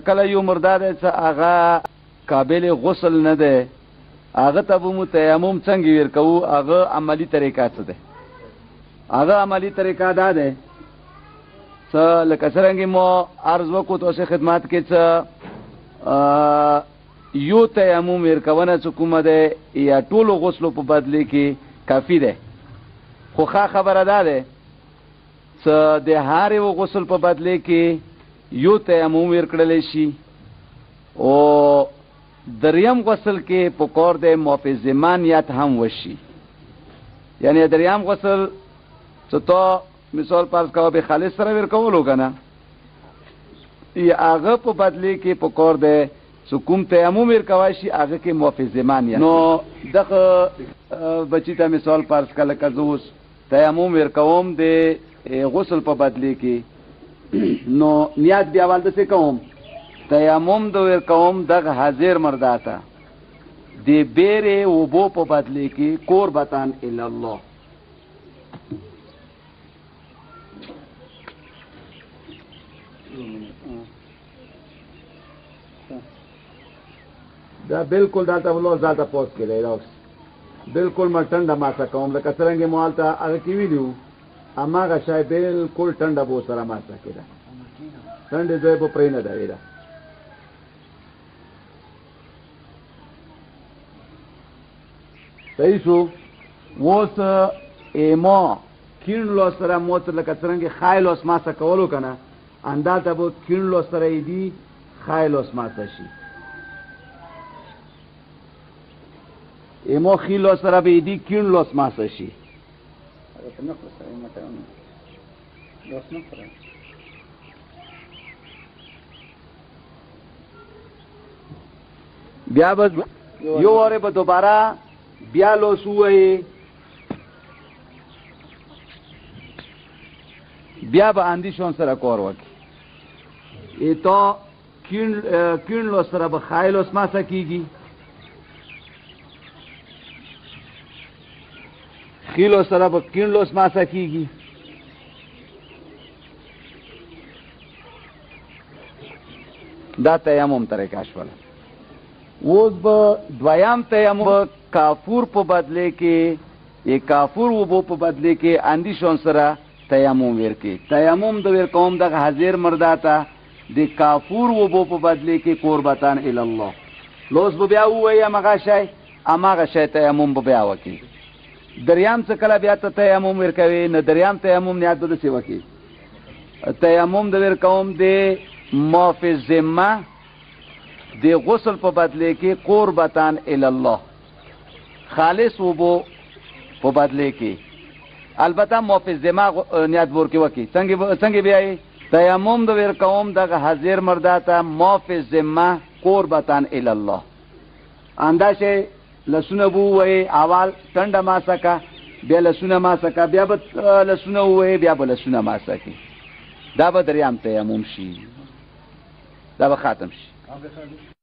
کله یو مردار چې هغه قابل غسل نه دی هغه ته به مو تیمم څنګه ورکوو هغه عملی طریقه څه ده هغه عملی طریقه دا ده څه لکه څرنګه مو عرض وکړو تاسو خدمات کې څه یو تیمم ورکونه چې کومه ده یا ټولو غسلو په بدله کې کافی ده خو خبره ده څه د هر یو غسل په بدله کې یو تیمم ورکړل شي او دریم غسل کې پکور د موفزمانیت هم وشي یعنی دریم غسل څه تو مثال پاس کاوه به خالص سره ورکولو کنه یا هغه په بدلی کې پکور د حکومت تیمم ورکوي شي هغه کې موفزمانیت نو دغه بچی ته مثال پاس کله کزوس تیمم ورکوم د غسل په بدلی کې نو نیت بیا والده څه کوم تیمم دو ورکوم دغه حاضر مرداتا دی بیره و بو په بدلی کې قربتان الی الله دا بالکل دا ته ذاته پوس کړي دا بالکل ما ټنډه ما څه کوم لکه څنګه مالته هغه کی ویلو اما غا شای بالکل ټنډه بو سره ما څه کړه ټنډه دوی په پرینه دا ویلا صحیح شو ووس ایما کینلو سره موت لکه څنګه خایلوس ما څه کولو کنه اندازه به کینلو سره دی خایلوس ما څه شي ایمو خیلو سره به دی کینلوس ما څه شي بیا به یو واره به دوباره بیا لوس وای بیا به اندیشون سره کار وکي ایتو کین لوس سره به خایلوس ما څه کیږي خیلو سره به کینلوس ما څه کیږي دا تیمم طریقه شوله اوس به دویم تیمم کافور په بدله کې ی کافور و بو په بدله کې اندیشون سره تیمم ورکی تیمم د ورکوم دغه حاضر مرداتا د کافور و بو په بدله کې قربتان الی الله لوس به بیا وای اماغه شی تیمم به بیا وکی دریام څه کله بیا ته تیمم ورکوي نه دریام تیمم نیت به څه وکی تیمم د ورکوم د موفزمه د غسل په بدله کې قربتان الی الله خالص وبو په بدله کې البته موفزمه نیت ورکوي وکی څنګه بیا تیمم د ورکوم دغه حاضر مرداته موفزمه قربتان الی الله انداشه لسونه بو وای اول ټنډه ما سکا بیا لسونه ما سکا بیا به لسونه وای بیا به لسونه ما سکی دا به دریام تیمم شي دا به ختم شي